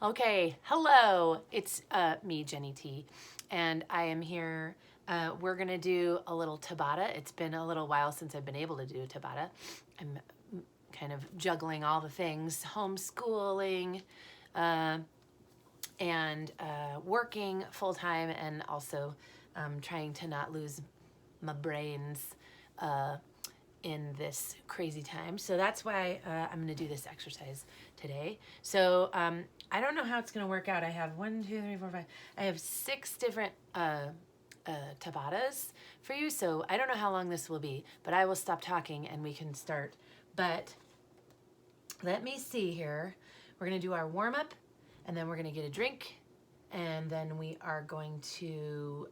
Okay, hello. It's me, Jenny T, and I am here. We're gonna do a little Tabata. It's been a little while since I've been able to do Tabata. I'm kind of juggling all the things, homeschooling, uh, and working full time, and also trying to not lose my brains in this crazy time. So that's why I'm going to do this exercise today. So I don't know how it's going to work out. I have 1, 2, 3, 4, 5. I have 6 different Tabatas for you. So I don't know how long this will be, but I will stop talking and we can start. But let me see here. We're going to do our warm up, and then we're going to get a drink, and then we are going to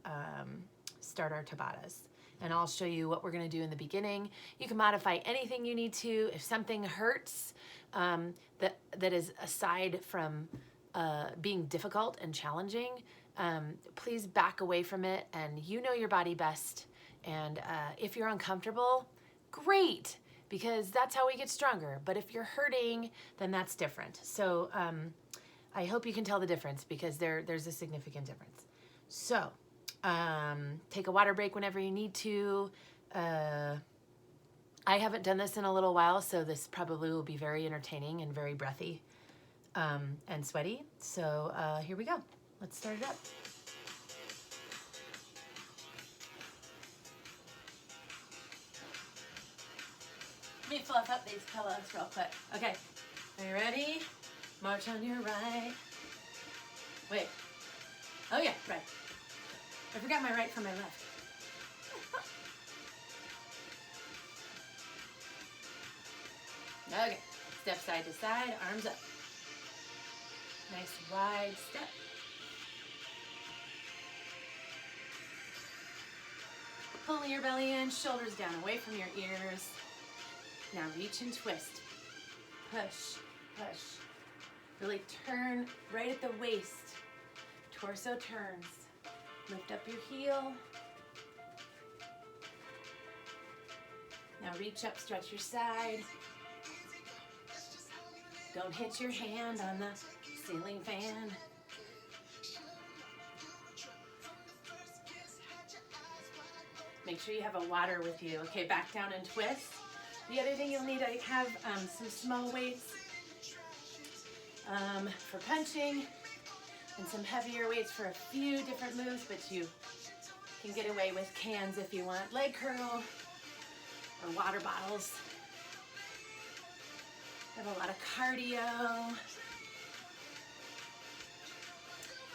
start our Tabatas. And I'll show you what we're going to do in the beginning. You can modify anything you need to. If something hurts that is aside from being difficult and challenging, please back away from it, and you know your body best. And if you're uncomfortable, great, because that's how we get stronger. But if you're hurting, then that's different. So I hope you can tell the difference, because there's a significant difference. So take a water break whenever you need to. I haven't done this in a little while, so this probably will be very entertaining and very breathy and sweaty. So here we go. Let's start it up. Let me fluff up these pillows real quick. Okay, are you ready? March on your right. Wait. Oh yeah, right. I forgot my right from my left. Okay, step side to side, arms up. Nice wide step. Pulling your belly in, shoulders down, away from your ears. Now reach and twist. Push, push. Really turn right at the waist. Torso turns. Lift up your heel. Now reach up, stretch your side. Don't hit your hand on the ceiling fan. Make sure you have a water with you. Okay, back down and twist. The other thing you'll need, I have some small weights for punching, and some heavier weights for a few different moves, but you can get away with cans if you want. Leg curl or water bottles. I have a lot of cardio.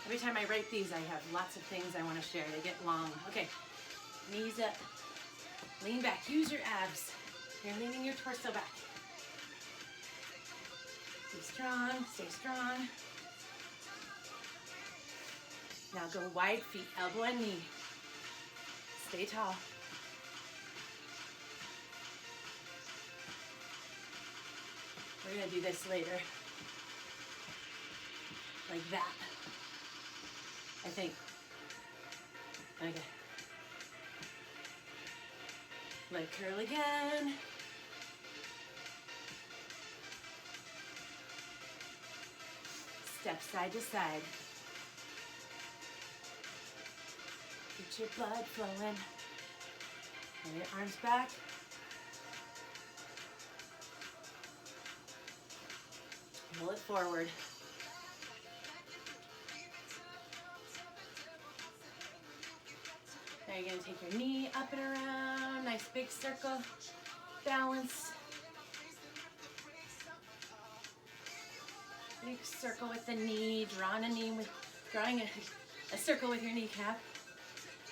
Every time I write these, I have lots of things I want to share. They get long. Okay, knees up. Lean back. Use your abs. You're leaning your torso back. Be strong. Stay strong. Now go wide feet, elbow and knee. Stay tall. We're going to do this later. Like that. I think. Okay. Leg curl again. Step side to side. Get your blood flowing. And your arms back. Pull it forward. Now you're going to take your knee up and around. Nice big circle. Balance. Big circle with the knee. Drawing a circle with your kneecap.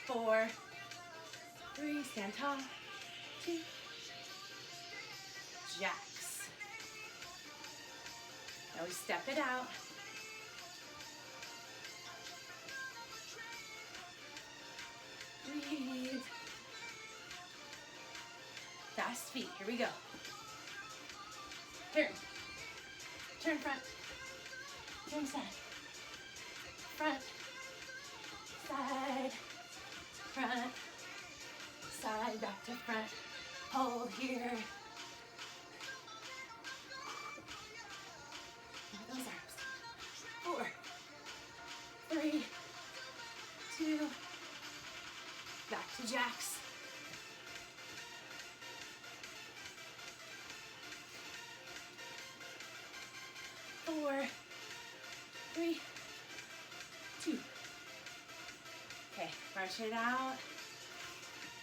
4, 3, stand tall. 2, jacks. Now we step it out. Breathe. Fast feet. Here we go. Turn. Turn front. Turn side. Front. Side. Front. Side. Back to front. Hold here. Those arms. 4, jacks. 4, 3, 2. Okay, march it out.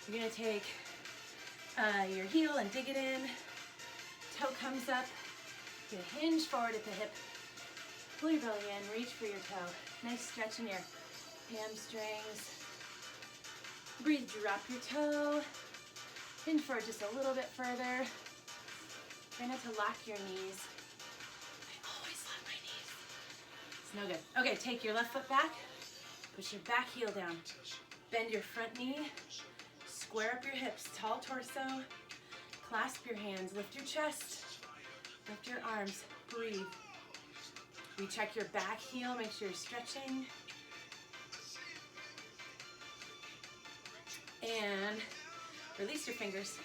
You're gonna take your heel and dig it in. Toe comes up. You're gonna hinge forward at the hip. Pull your belly in, reach for your toe. Nice stretch in your hamstrings. Breathe, drop your toe. Hinge forward just a little bit further. Try not to lock your knees. I always lock my knees. It's no good. Okay, take your left foot back. Push your back heel down. Bend your front knee. Square up your hips, tall torso. Clasp your hands, lift your chest. Lift your arms, breathe. Recheck your back heel, make sure you're stretching. And release your fingers.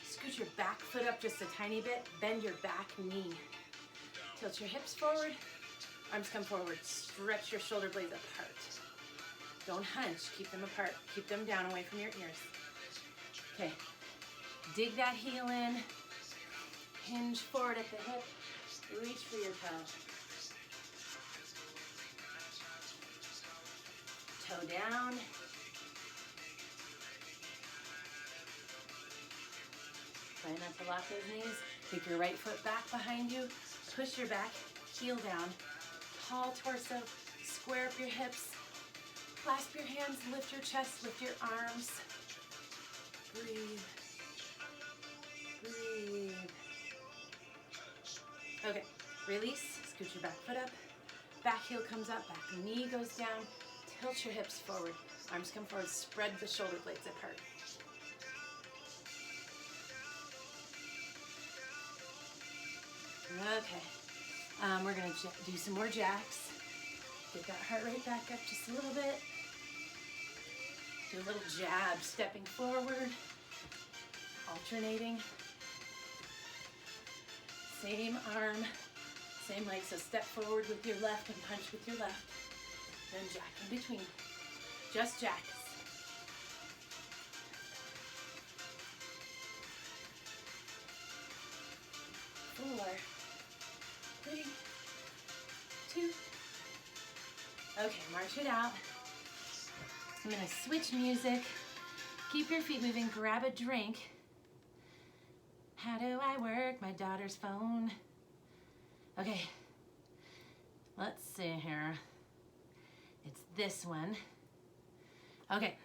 Scoot your back foot up just a tiny bit. Bend your back knee. Tilt your hips forward. Arms come forward. Stretch your shoulder blades apart. Don't hunch. Keep them apart. Keep them down away from your ears. Okay. Dig that heel in. Hinge forward at the hip. Reach for your toe. Toe down. Try not to lock those knees. Take your right foot back behind you. Push your back heel down. Tall torso. Square up your hips. Clasp your hands. Lift your chest. Lift your arms. Breathe. Breathe. Okay. Release. Scoot your back foot up. Back heel comes up. Back knee goes down. Tilt your hips forward. Arms come forward. Spread the shoulder blades apart. Okay. We're going to do some more jacks. Get that heart rate back up just a little bit. Do a little jab, stepping forward, alternating. Same arm, same leg. So step forward with your left and punch with your left. Then jack in between. Just jacks. Four, 3, 2. Okay, march it out. I'm gonna switch music. Keep your feet moving, grab a drink. How do I work my daughter's phone? Okay, let's see here. It's this one. Okay,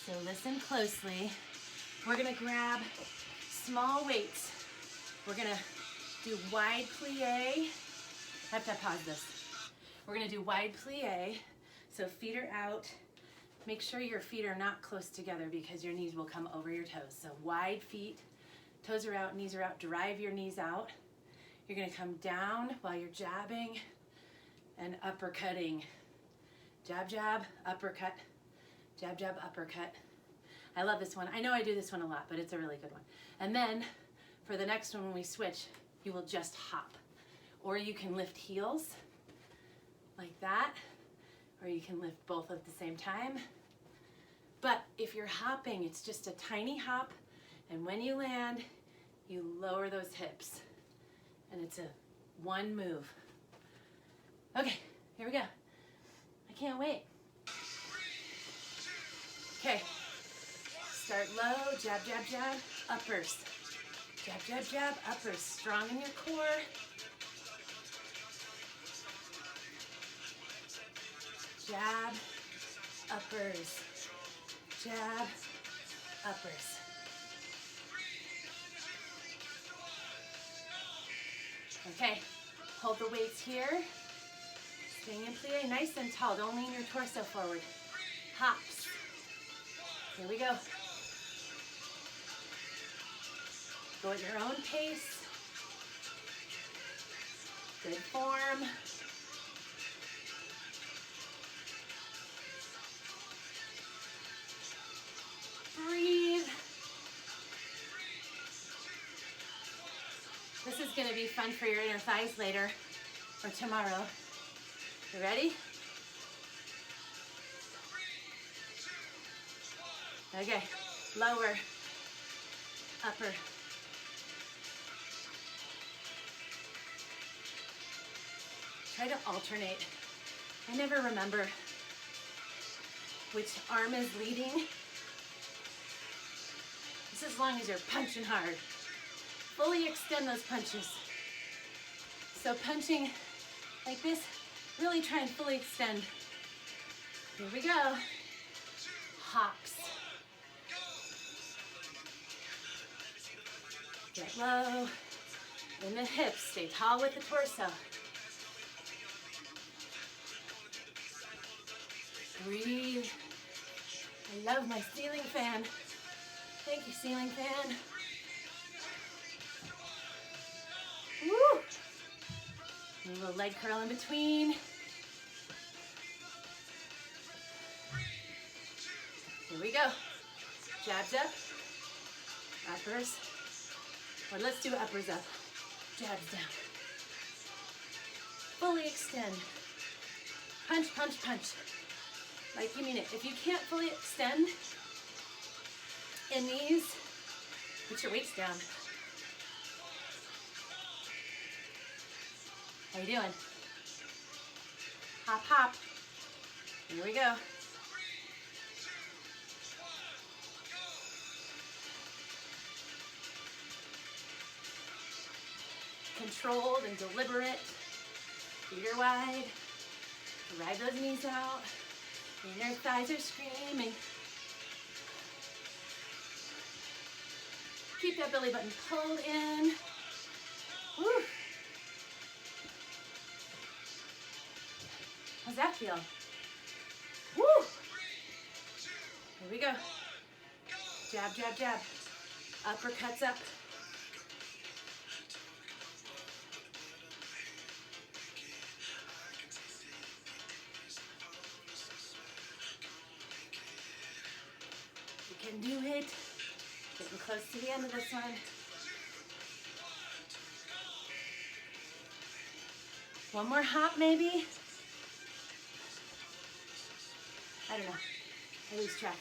so listen closely. We're gonna grab small weights. We're gonna do wide plie. I have to pause this. We're gonna do wide plie. So feet are out. Make sure your feet are not close together because your knees will come over your toes. So wide feet, toes are out, knees are out. Drive your knees out. You're gonna come down while you're jabbing and uppercutting. Jab, jab, uppercut. Jab, jab, uppercut. I love this one. I know I do this one a lot, but it's a really good one. And then for the next one when we switch, you will just hop. Or you can lift heels like that, or you can lift both at the same time. But if you're hopping, it's just a tiny hop, and when you land, you lower those hips. And it's a one move. Okay, here we go. I can't wait. Okay, start low, jab, jab, jab, uppers. Jab, jab, jab, uppers. Strong in your core. Jab, uppers. Jab, uppers. Okay, hold the weights here. Staying in plie, nice and tall. Don't lean your torso forward. Hops. Here we go. Go at your own pace. Good form. Breathe. This is going to be fun for your inner thighs later or tomorrow. You ready? Okay, lower, upper. Try to alternate. I never remember which arm is leading. Just as long as you're punching hard. Fully extend those punches. So punching like this, really try and fully extend. Here we go. Hops. Get low. In the hips, stay tall with the torso. Breathe. I love my ceiling fan. Thank you, ceiling fan. Woo! A little leg curl in between. Here we go. Jabs up. Uppers. Or let's do uppers up. Jabs down. Fully extend. Punch, punch, punch. Like you mean it. If you can't fully extend in these, put your weights down. How you doing? Hop, hop. Here we go. Controlled and deliberate. Feet are wide. Ride those knees out. Inner thighs are screaming. Keep that belly button pulled in. Woo. How's that feel? Woo. Here we go. Jab, jab, jab. Uppercuts up. You can do it. Getting close to the end of this one. One more hop maybe. I don't know. I lose track.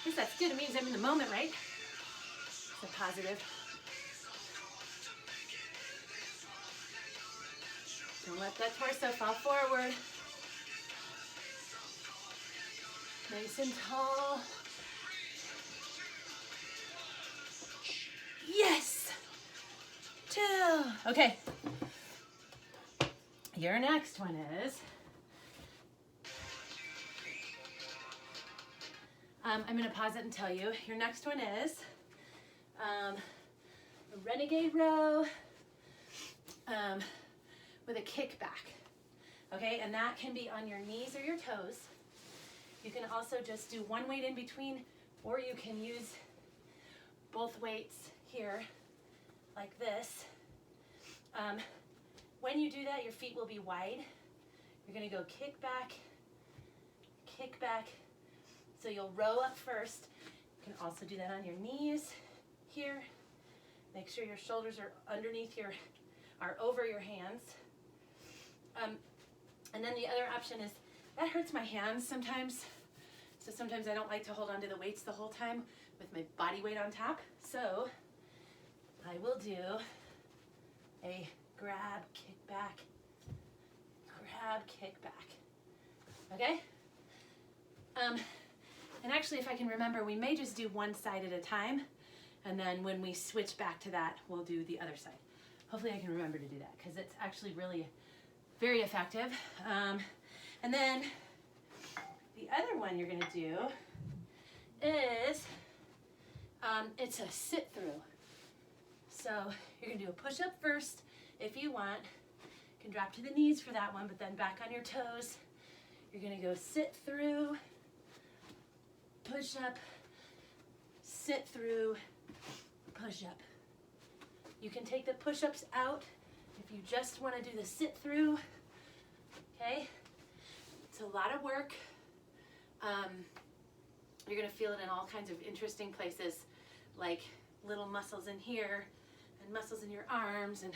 I guess that's good. It means I'm in the moment, right? It's a positive. Don't let that torso fall forward. Nice and tall. Yes! Chill. Okay. Your next one is, I'm going to pause it and tell you. Your next one is a renegade row with a kickback. Okay, and that can be on your knees or your toes. You can also just do one weight in between, or you can use both weights here, like this. When you do that, your feet will be wide. You're gonna go kick back. So you'll row up first. You can also do that on your knees here. Make sure your shoulders are are over your hands. And then the other option is, that hurts my hands sometimes. So sometimes I don't like to hold onto the weights the whole time with my body weight on top. So I will do a grab, kick back, okay? And actually, if I can remember, we may just do one side at a time, and then when we switch back to that, we'll do the other side. Hopefully I can remember to do that, because it's actually really very effective. And then the other one you're gonna do is, it's a sit through. So you're gonna do a push up first if you want. You can drop to the knees for that one, but then back on your toes. You're gonna go sit through, push up, sit through, push up. You can take the push-ups out if you just wanna do the sit through, okay? It's a lot of work. You're gonna feel it in all kinds of interesting places, like little muscles in here and muscles in your arms, and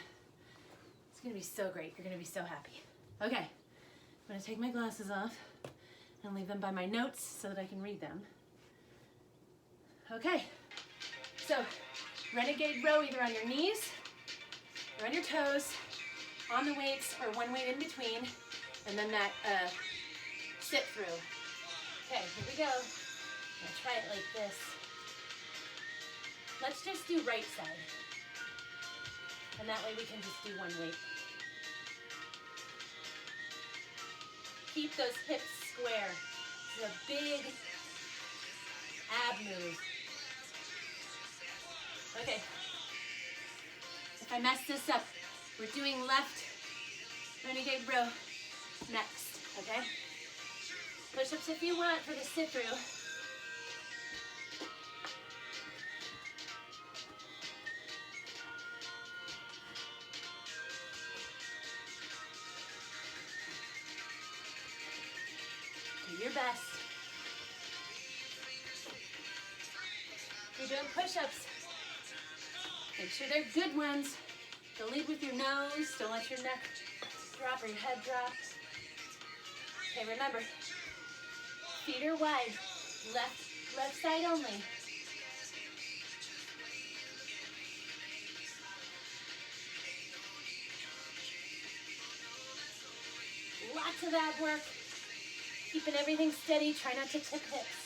it's gonna be so great. You're gonna be so happy. Okay, I'm gonna take my glasses off and leave them by my notes so that I can read them. Okay, so renegade row either on your knees or on your toes, on the weights or one weight in between, and then that sit through. Okay, here we go. I'm gonna try it like this. Let's just do right side. And that way we can just do one weight. Keep those hips square. This is a big ab move. Okay. If I mess this up, we're doing left renegade row next, okay? Push-ups if you want for the sit-through. Do your best. You're doing push-ups. Make sure they're good ones. Don't lead with your nose. Don't let your neck drop or your head drop. Okay, remember, feet are wide. Left side only. Lots of ab work. Keeping everything steady. Try not to tip hips.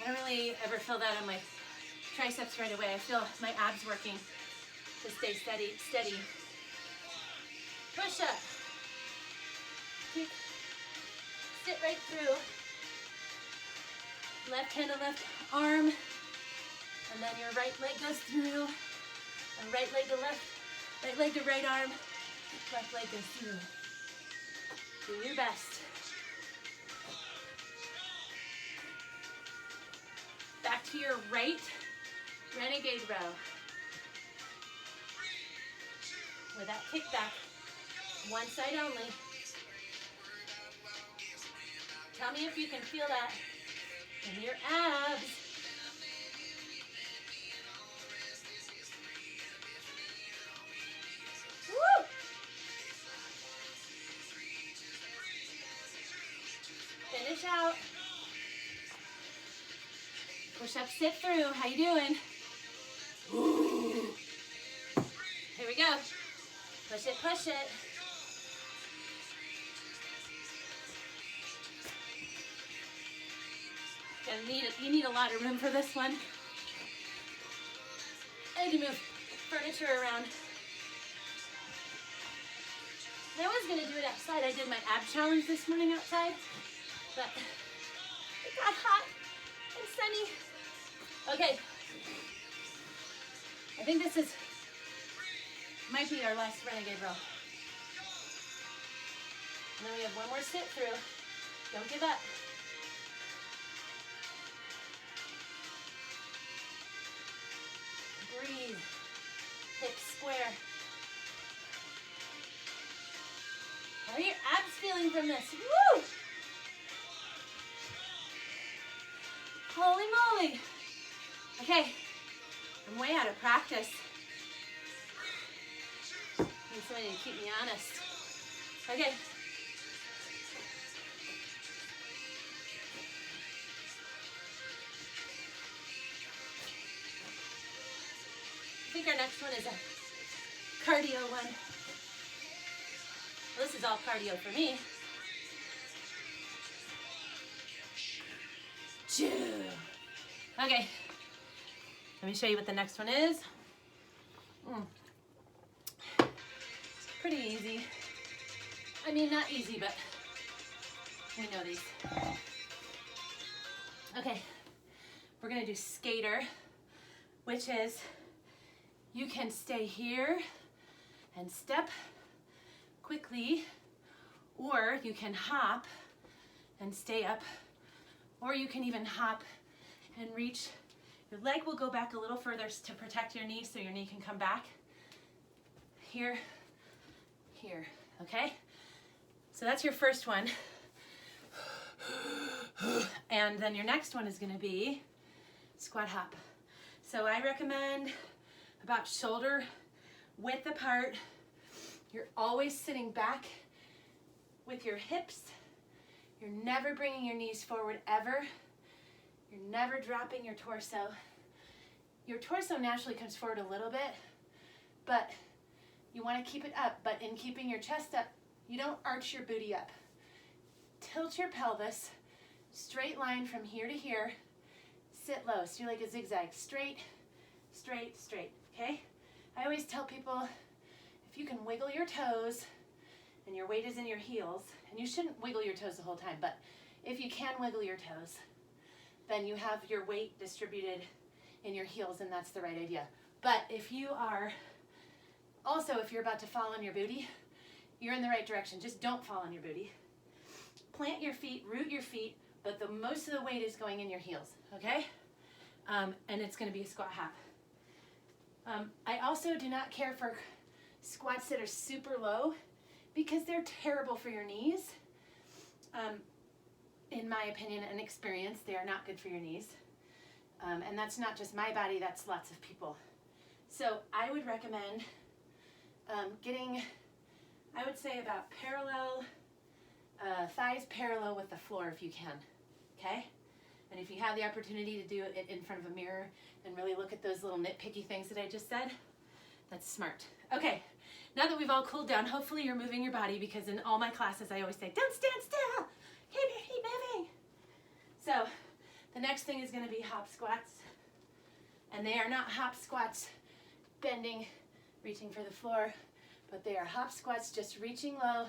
I don't really ever feel that on my triceps right away. I feel my abs working to stay steady. Push up. Sit right through. Left hand to left arm. And then your right leg goes through. And right leg to left. Right leg to right arm. Left leg goes through. Do your best. Back to your right renegade row. With that kickback. One side only. Tell me if you can feel that in your abs. Woo! Finish out. Push up, sit through. How you doing? Ooh. Here we go. Push it, push it. You need a lot of room for this one. I had to move furniture around. I was gonna do it outside. I did my ab challenge this morning outside, but it got hot and sunny. Okay, I think this might be our last renegade row. And then we have one more sit through. Don't give up. Breathe. Hips square. How are your abs feeling from this? Woo! Holy moly. Okay, I'm way out of practice. I need somebody to keep me honest. Okay. I think our next one is a cardio one. Well, this is all cardio for me. Okay, let me show you what the next one is. Pretty easy. I mean, not easy, but we know these. Okay, we're gonna do skater, which is you can stay here and step quickly, or you can hop and stay up, or you can even hop and reach. Your leg will go back a little further to protect your knee so your knee can come back. Here, here, okay? So that's your first one. And then your next one is gonna be squat hop. So I recommend about shoulder width apart You're always sitting back with your hips. You're never bringing your knees forward ever. You're never dropping your torso. Your torso naturally comes forward a little bit, but you want to keep it up. But in keeping your chest up, you don't arch your booty up. Tilt your pelvis, straight line from here to here. Sit low, so you're like a zigzag, straight, straight, straight, okay? I always tell people, if you can wiggle your toes, and your weight is in your heels, and you shouldn't wiggle your toes the whole time, but if you can wiggle your toes, then you have your weight distributed in your heels, and that's the right idea. But if you are, also if you're about to fall on your booty, you're in the right direction. Just don't fall on your booty. Plant your feet, root your feet, but the most of the weight is going in your heels, okay? And it's gonna be a squat hop. I also do not care for squats that are super low because they're terrible for your knees. In my opinion and experience, they are not good for your knees. And that's not just my body, that's lots of people. So I would recommend getting, I would say about parallel, thighs parallel with the floor if you can, okay? And if you have the opportunity to do it in front of a mirror and really look at those little nitpicky things that I just said, that's smart. Okay, now that we've all cooled down, hopefully you're moving your body, because in all my classes I always say, don't stand still, keep moving. So the next thing is gonna be hop squats. And they are not hop squats bending, reaching for the floor, but they are hop squats just reaching low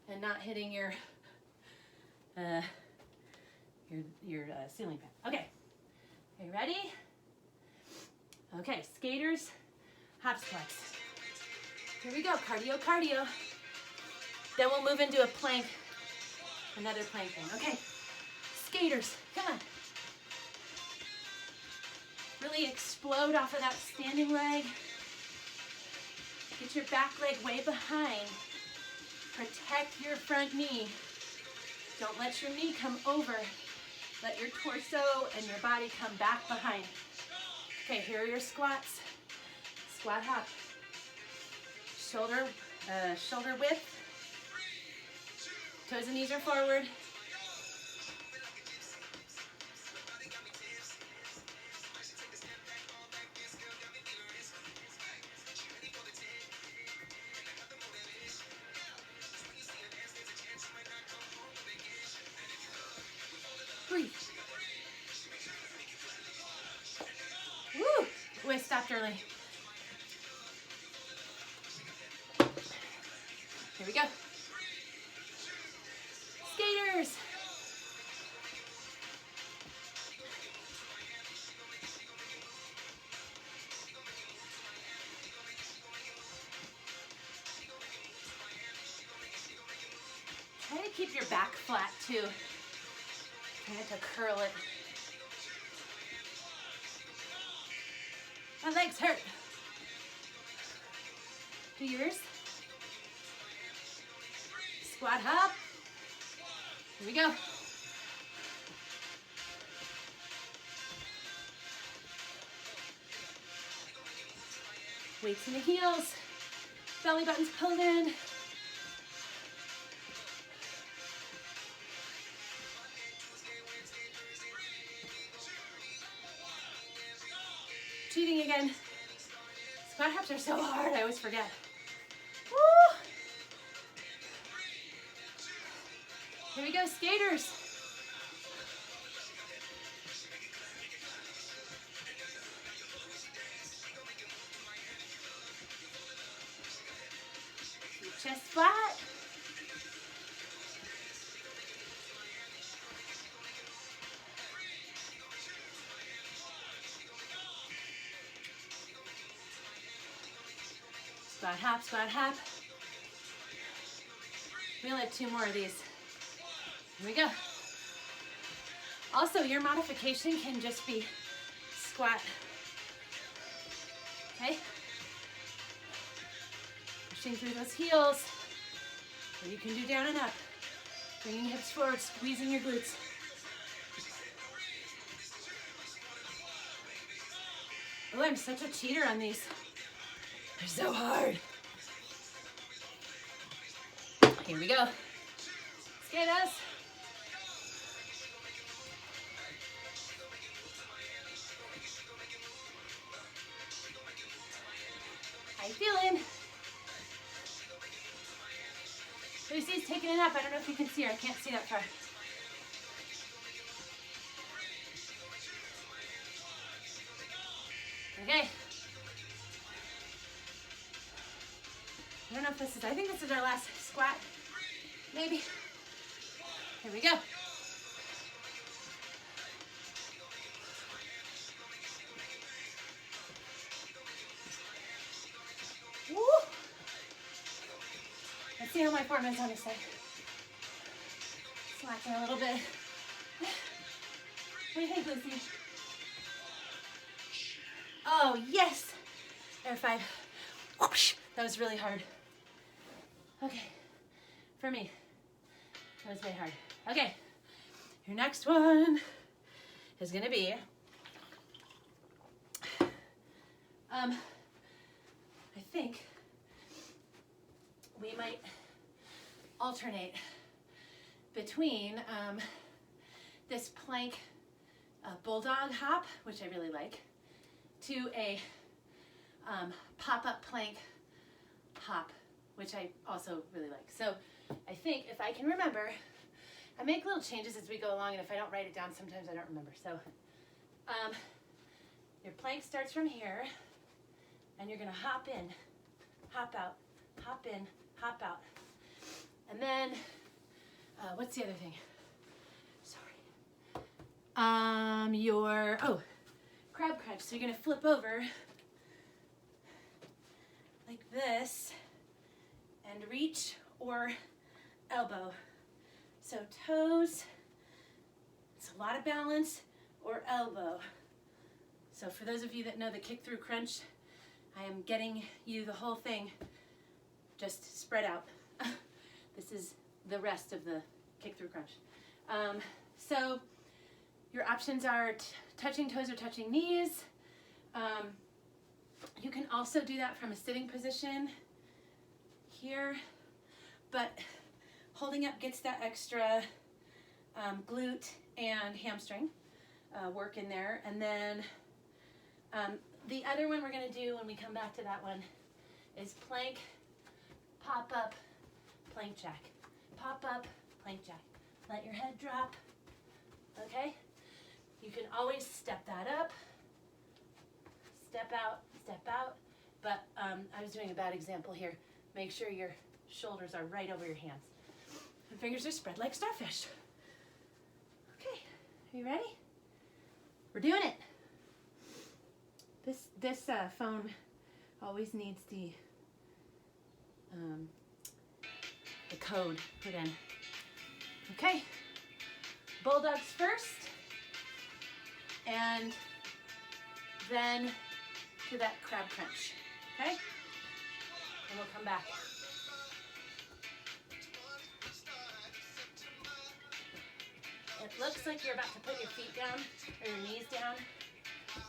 and not hitting your ceiling fan. Okay, are you ready? Okay, skaters, hop squats. Here we go, cardio, cardio. Then we'll move into a plank, another plank thing. Okay, skaters, come on. Really explode off of that standing leg. Get your back leg way behind. Protect your front knee. Don't let your knee come over. Let your torso and your body come back behind. Okay, here are your squats. Squat hop. Shoulder width. Toes and knees are forward. Breathe. Woo! Ooh, I stopped early. Here we go. Skaters. Try to keep your back flat too. Try not to curl it. My legs hurt. Do yours. Squat hop. Here we go. Weights in the heels. Belly button's pulled in. Cheating again. Squat hops are so hard, I always forget. Woo! Here we go, skaters. Keep chest flat. Squat hop, squat hop. We only have 2 more of these. Here we go. Also, your modification can just be squat. Okay? Pushing through those heels. Or you can do down and up. Bringing hips forward, squeezing your glutes. Oh, I'm such a cheater on these. They're so hard. Here we go. Skatas. How you feeling? Lucy's taking a nap. I don't know if you can see her. I can't see that far. Okay. I don't know if this is, I think this is our last squat. Maybe. Here we go. Woo! Let's see how my form is on this side. Slacking a little bit. What do you think, Lucy? Oh, yes! Air 5. Whoosh. That was really hard. Okay. For me. That was very hard. Okay. Your next one is going to be I think we might alternate between this plank bulldog hop, which I really like, to a pop-up plank hop, which I also really like. So I think if I can remember, I make little changes as we go along, and if I don't write it down, sometimes I don't remember. So your plank starts from here, and you're gonna hop in, hop out, hop in, hop out. And then, what's the other thing? Sorry. Crab crunch. So you're gonna flip over like this and reach or elbow. So toes, it's a lot of balance, or elbow. So for those of you that know the kick through crunch, I am getting you the whole thing just spread out. This is the rest of the kick through crunch. So your options are touching toes or touching knees. You can also do that from a sitting position here, but holding up gets that extra glute and hamstring work in there. And then the other one we're going to do when we come back to that one is plank, pop up, plank jack. Pop up, plank jack. Let your head drop, okay? You can always step that up, step out, but I was doing a bad example here. Make sure your shoulders are right over your hands. And fingers are spread like starfish. Okay, are you ready? We're doing it. This phone always needs the code put in. Okay, bulldogs first, and then to that crab crunch, okay? And we'll come back. It looks like you're about to put your feet down, or your knees down,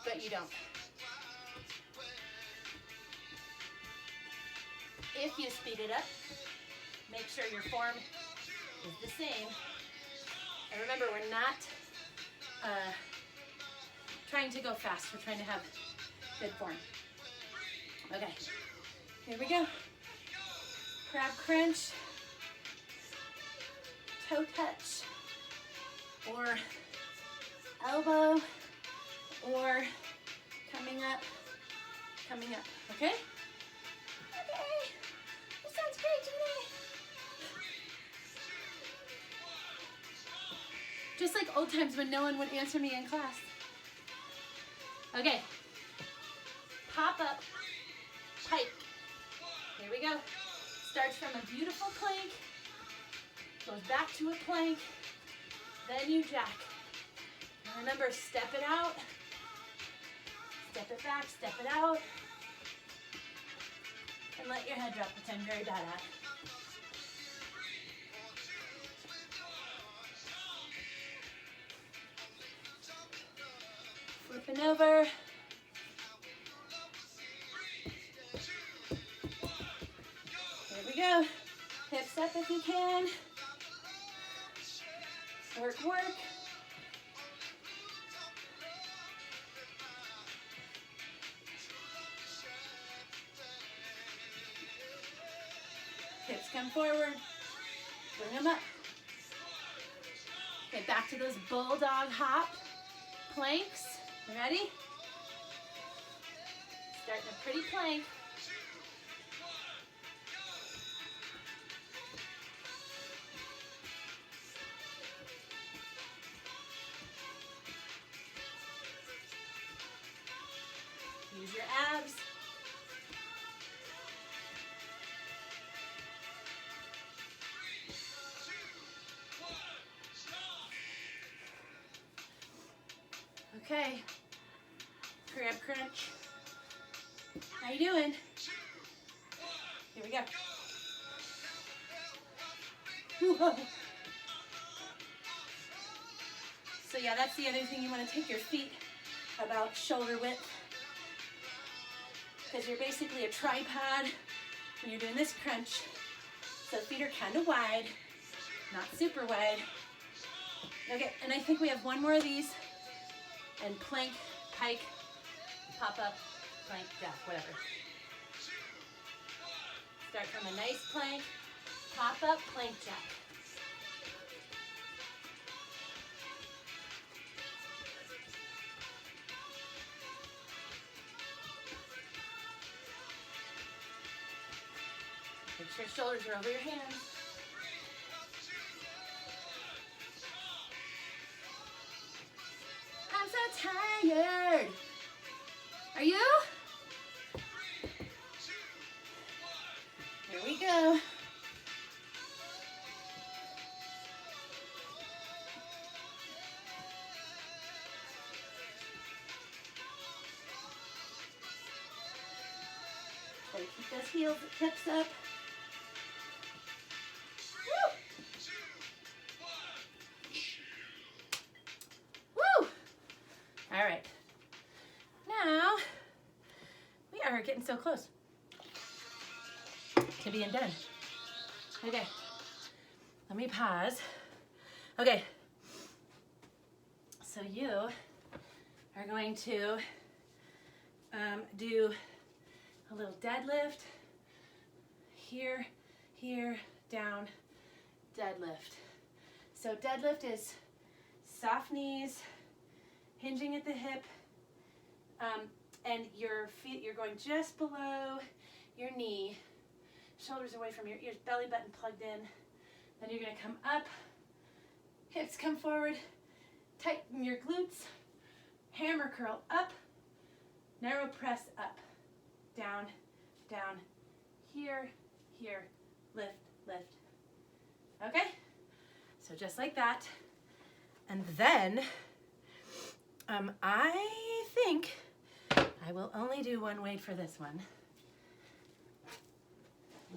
but you don't. If you speed it up, make sure your form is the same. And remember, we're not trying to go fast. We're trying to have good form. Okay, here we go. Crab crunch, toe touch, or elbow, or coming up, okay? Okay, that sounds great to me. Just like old times when no one would answer me in class. Okay, pop up, pike. Here we go. Starts from a beautiful plank, goes back to a plank, then you jack. Now remember, step it out, step it back, step it out, and let your head drop, which I'm very bad at. Flipping over. Here we go. Hips tricep if you can. Work, work. Hips come forward. Bring them up. Okay, back to those bulldog hop planks. You ready? Starting a pretty plank. Use your abs. Okay, crab crunch. How you doing? Here we go. Whoa. So yeah, that's the other thing. You want to take your feet about shoulder width, because you're basically a tripod when you're doing this crunch. So feet are kind of wide, not super wide. Okay, and I think we have one more of these. And plank, pike, pop up, plank, death, whatever. Start from a nice plank, pop up, plank jack. Make sure shoulders are over your hands. I'm so tired. Are you? Here we go. Try to keep those heels, hips up. Woo! All right. Now, we are getting so close to being done. Okay, let me pause. Okay, so you are going to do a little deadlift, here, here, down, deadlift. So deadlift is soft knees, hinging at the hip, and your feet, you're going just below your knee, shoulders away from your ears, belly button plugged in. Then you're gonna come up, hips come forward, tighten your glutes, hammer curl up, narrow press up, down, down, here, here, lift, lift. Okay? So just like that. And then I think I will only do one weight for this one,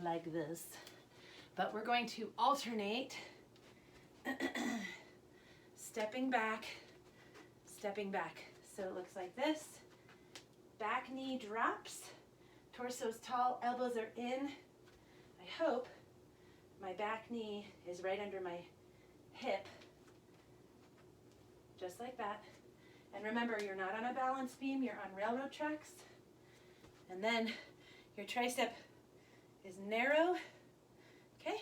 like this. But we're going to alternate stepping back, stepping back. So it looks like this. Back knee drops, torso's tall, elbows are in. I hope my back knee is right under my hip, just like that. And remember, you're not on a balance beam, you're on railroad tracks. And then your tricep is narrow, okay?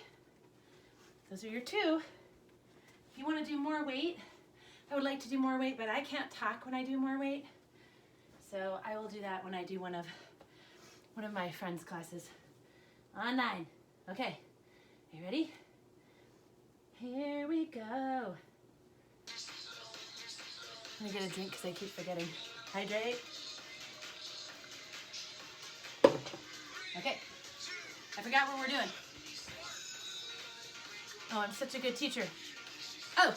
Those are your two. If you want to do more weight, I would like to do more weight, but I can't talk when I do more weight. So I will do that when I do one of my friends' classes online. Okay, are you ready? Here we go. Let me get a drink because I keep forgetting. Hydrate. Okay, I forgot what we're doing. Oh, I'm such a good teacher. Oh,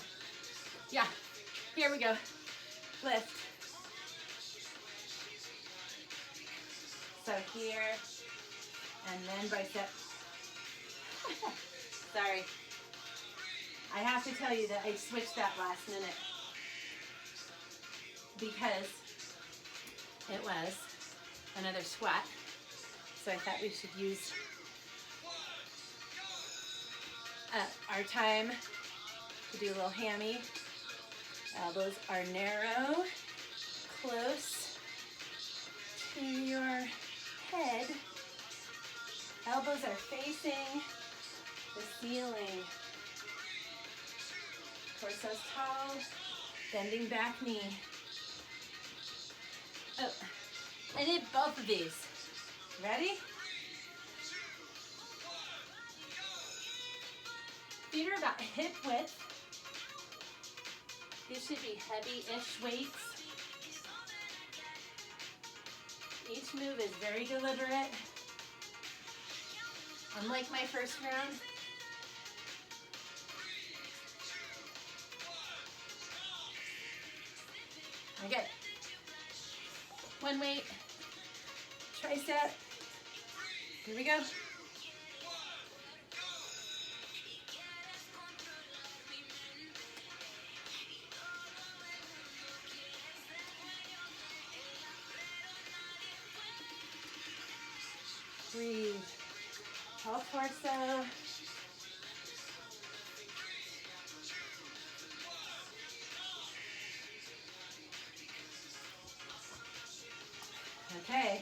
yeah, here we go. Lift. So here, and then bicep. Sorry. I have to tell you that I switched that last minute because it was another squat. So I thought we should use Our time to do a little hammy. Elbows are narrow, close to your head. Elbows are facing the ceiling. Torso's tall, bending back knee. Oh, I did both of these. Ready? Feet are about hip width. These should be heavy-ish weights. Each move is very deliberate. Unlike my first round. Okay. One weight. Tricep. Here we go. Breathe. Tall torso. Okay.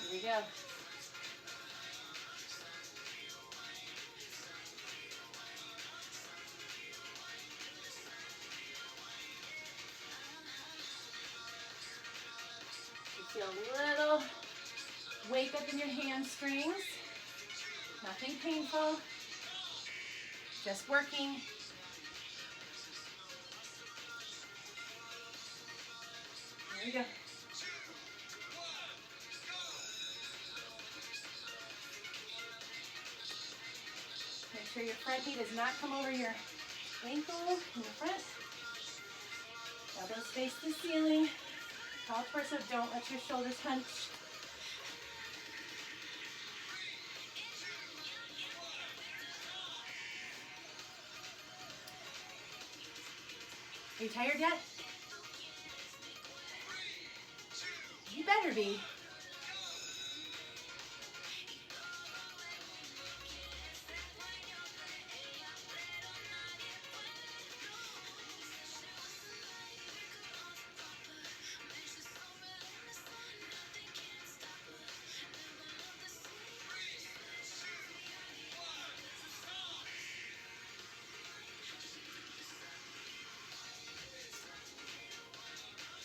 Here we go. You feel a little wake up in your hamstrings. Nothing painful. Just working. There we go. Make sure your front knee does not come over your ankle in the front. Elbows face the ceiling. Tall torso, don't let your shoulders hunch. Are you tired yet? You better be.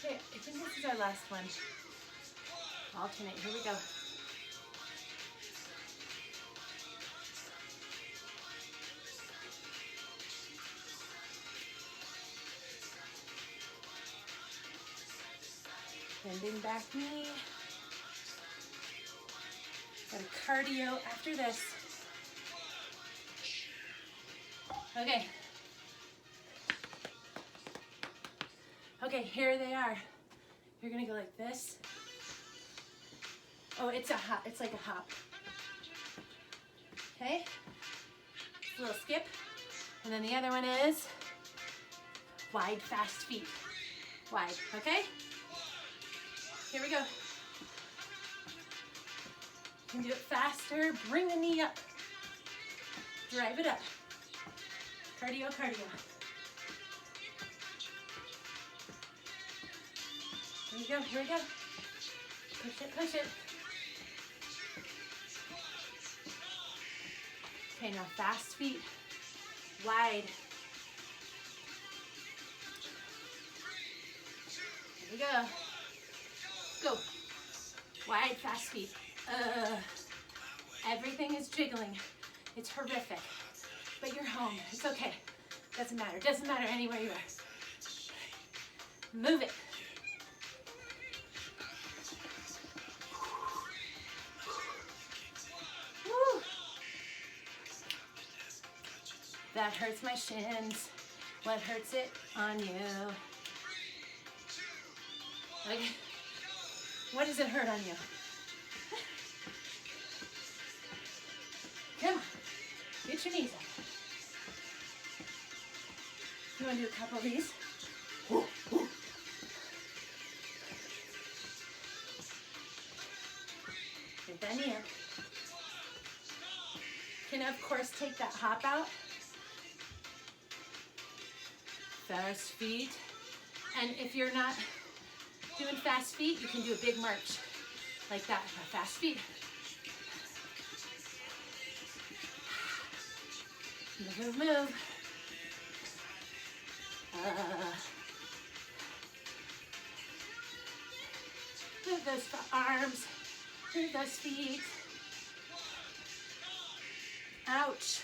Okay, I think this is our last one. Alternate, here we go. Bending back knee. Got a cardio after this. Okay. Okay, here they are. You're gonna go like this. Oh, it's a hop. It's like a hop. Okay. A little skip. And then the other one is wide, fast feet. Wide, okay? Here we go. You can do it faster. Bring the knee up. Drive it up. Cardio, cardio. Here we go, here we go. Push it, push it. Okay, now fast feet. Wide. Here we go. Go. Wide, fast feet. Everything is jiggling. It's horrific. But you're home. It's okay. Doesn't matter. Doesn't matter anywhere you are. Move it. Woo. That hurts my shins. What hurts it on you? Okay. What does it hurt on you? Come on. Get your knees up. You want to do a couple of these? Get that knee up. course, take that hop out. Fast feet. And if you're not doing fast feet, you can do a big march like that, fast feet. Move, move. Move those arms, move those feet. Ouch.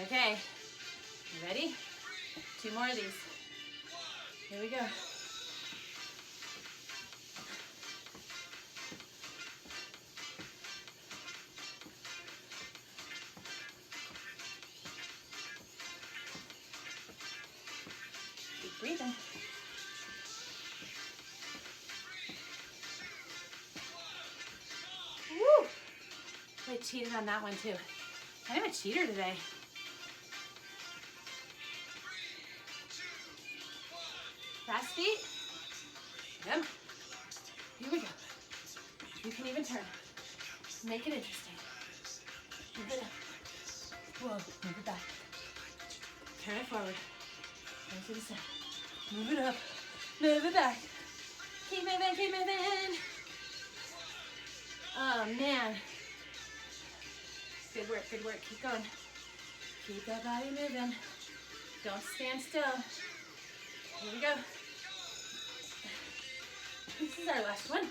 Okay, you ready? 2 more of these. Here we go. Keep breathing. Woo! I cheated on that one too. I'm a cheater today. Fast feet. Yep. Here we go. You can even turn. Make it interesting. Move it up. Whoa, move it back. Turn it forward. Turn to the side. Move it up. Move it back. Keep moving, keep moving. Oh man. Good work, good work. Keep going. Keep that body moving. Don't stand still. Here we go. This is our last one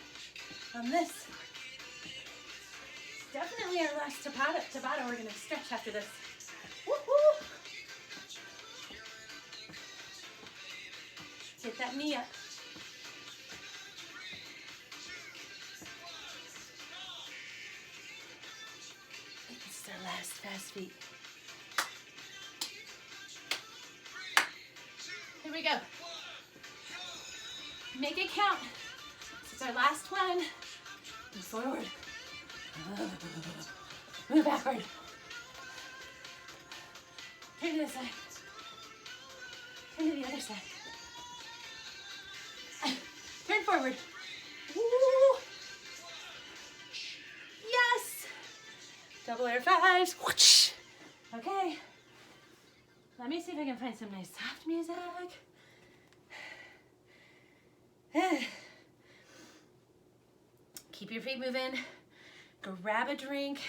on this. Definitely our last Tabata. We're gonna stretch after this. Woo-hoo! Get that knee up. This is our last fast feet. Here we go. Make it count. This is our last one. Move forward. Move backward. Turn to this side. Turn to the other side. Turn forward. Woo! Yes! Double air fives. Whoosh. Okay. Let me see if I can find some nice soft music. Keep your feet moving. Grab a drink.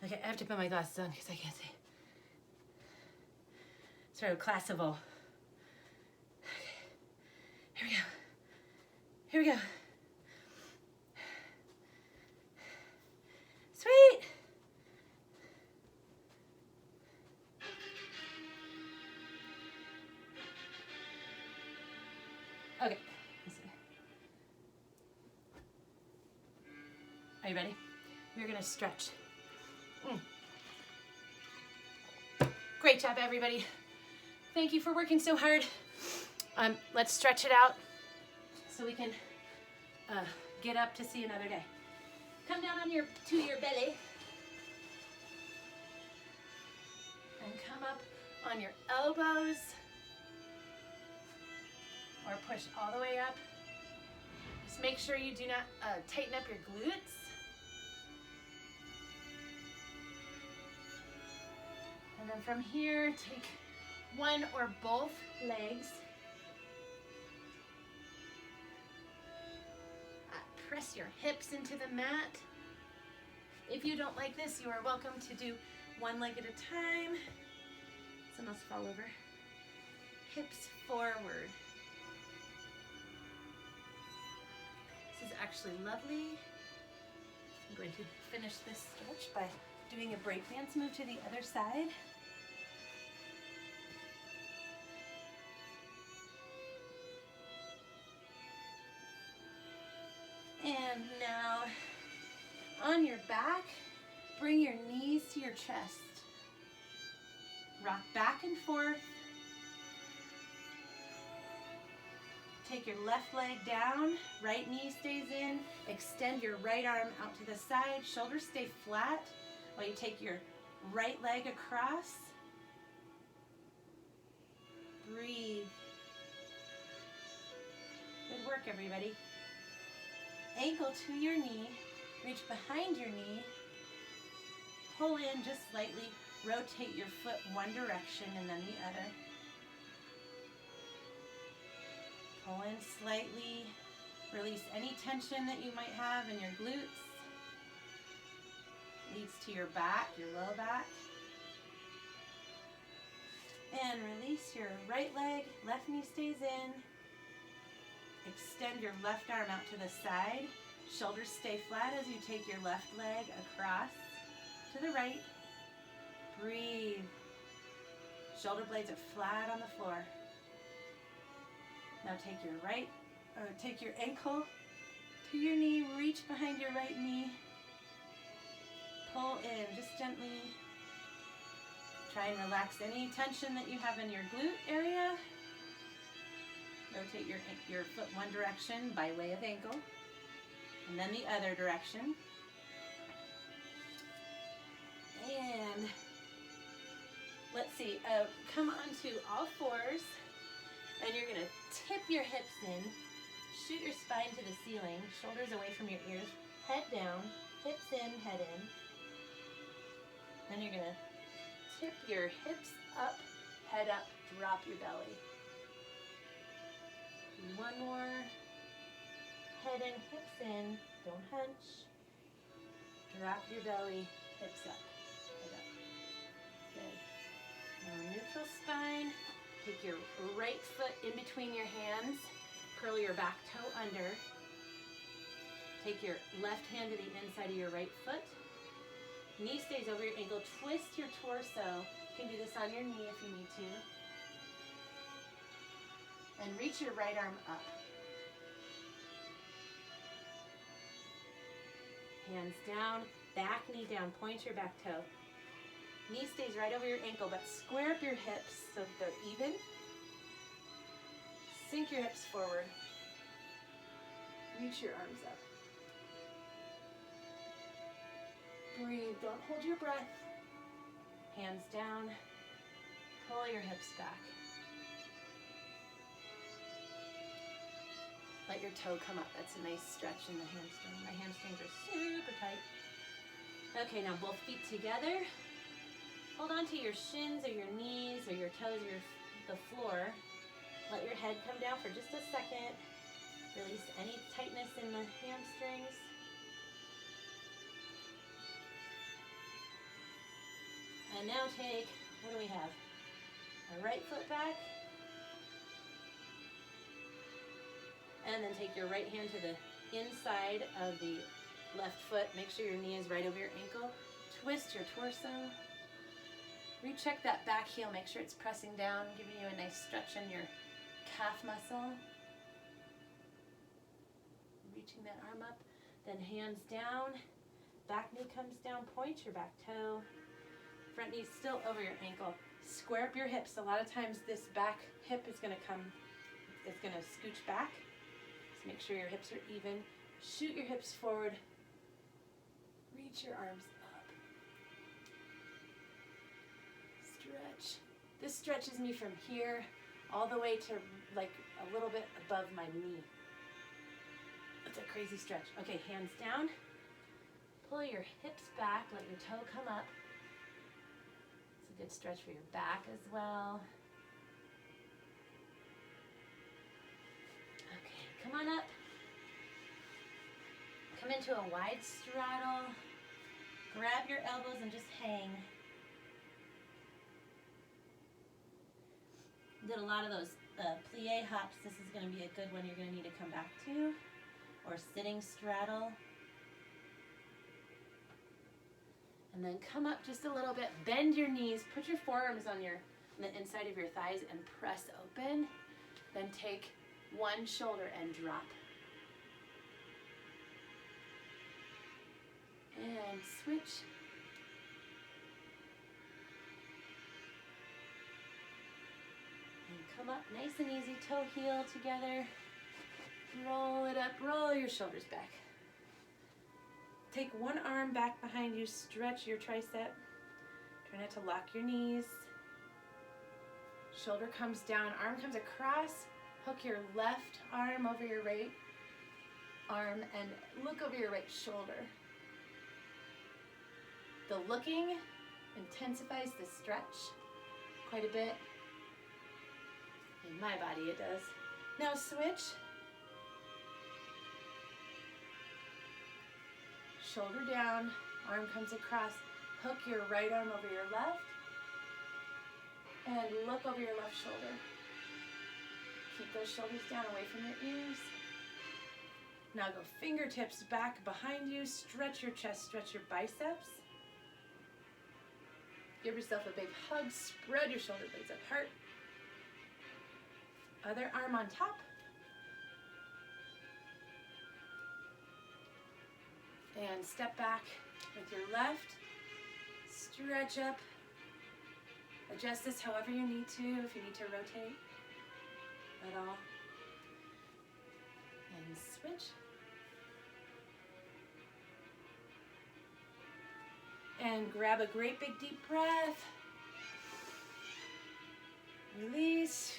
Okay, I have to put my glasses on because I can't see. Sort of classical. Okay. Here we go. Here we go. Sweet. Okay. Are you ready? We're gonna stretch. Great job, everybody. Thank you for working so hard. Let's stretch it out so we can get up to see another day. Come down on to your belly and come up on your elbows or push all the way up. Just make sure you do not tighten up your glutes. And then from here, take one or both legs. Press your hips into the mat. If you don't like this, you are welcome to do one leg at a time. Some else fall over. Hips forward. This is actually lovely. I'm going to finish this stretch by doing a breakdance move to the other side. And now on your back, bring your knees to your chest. Rock back and forth. Take your left leg down, right knee stays in. Extend your right arm out to the side. Shoulders stay flat while you take your right leg across. Breathe. Good work, everybody. ankle to your knee, reach behind your knee, pull in just slightly, rotate your foot one direction and then the other. Pull in slightly, release any tension that you might have in your glutes. Leads to your back, your low back. And release your right leg, left knee stays in. Extend your left arm out to the side. Shoulders stay flat as you take your left leg across to the right. Breathe. Shoulder blades are flat on the floor. Now take your ankle to your knee, reach behind your right knee. Pull in just gently. Try and relax any tension that you have in your glute area. Rotate your foot one direction by way of ankle, and then the other direction. And let's see, come onto all fours, and you're gonna tip your hips in, shoot your spine to the ceiling, shoulders away from your ears, head down, hips in, head in. Then you're gonna tip your hips up, head up, drop your belly. One more. Head in, hips in, don't hunch. Drop your belly, hips up, head up. Good. Now neutral spine. Take your right foot in between your hands. Curl your back toe under. Take your left hand to the inside of your right foot. Knee stays over your ankle. Twist your torso. You can do this on your knee if you need to. And reach your right arm up. Hands down, back knee down, point your back toe. Knee stays right over your ankle, but square up your hips so that they're even. Sink your hips forward. Reach your arms up. Breathe, don't hold your breath. Hands down, pull your hips back. Let your toe come up. That's a nice stretch in the hamstring. My hamstrings are super tight. Okay, now both feet together. Hold on to your shins or your knees or your toes or the floor. Let your head come down for just a second. Release any tightness in the hamstrings. And now take, what do we have? Our right foot back. And then take your right hand to the inside of the left foot. Make sure your knee is right over your ankle. Twist your torso. Recheck that back heel. Make sure it's pressing down, giving you a nice stretch in your calf muscle. Reaching that arm up. Then hands down. Back knee comes down. Point your back toe. Front knee still over your ankle. Square up your hips. A lot of times this back hip is going to scooch back. So make sure your hips are even. Shoot your hips forward. Reach your arms up. Stretch. This stretches me from here all the way to like a little bit above my knee. It's a crazy stretch. Okay, hands down. Pull your hips back. Let your toe come up. It's a good stretch for your back as well. Okay, come on up. Come into a wide straddle. Grab your elbows and just hang. Did a lot of those plie hops. This is going to be a good one you're going to need to come back to. Or sitting straddle. And then come up just a little bit. Bend your knees. Put your forearms on the inside of your thighs and press open. Then take one shoulder and drop. And switch. And come up nice and easy. Toe heel together. Roll it up. Roll your shoulders back. Take one arm back behind you. Stretch your tricep. Try not to lock your knees. Shoulder comes down. Arm comes across. Hook your left arm over your right. arm and look over your right shoulder. The looking intensifies the stretch quite a bit. In my body it does. Now switch. Shoulder down, arm comes across. Hook your right arm over your left and look over your left shoulder. Keep those shoulders down away from your ears. Now go fingertips back behind you. Stretch your chest, stretch your biceps. Give yourself a big hug. Spread your shoulder blades apart. Other arm on top. And step back with your left. Stretch up. Adjust this however you need to, if you need to rotate at all. And switch. And grab a great big deep breath. Release.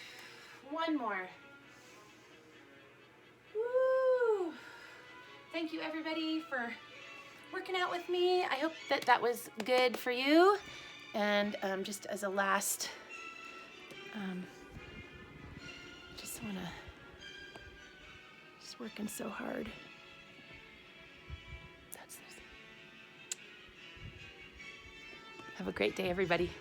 One more. Woo! Thank you everybody for working out with me. I hope that that was good for you. And just as a last, just working so hard. Have a great day, everybody.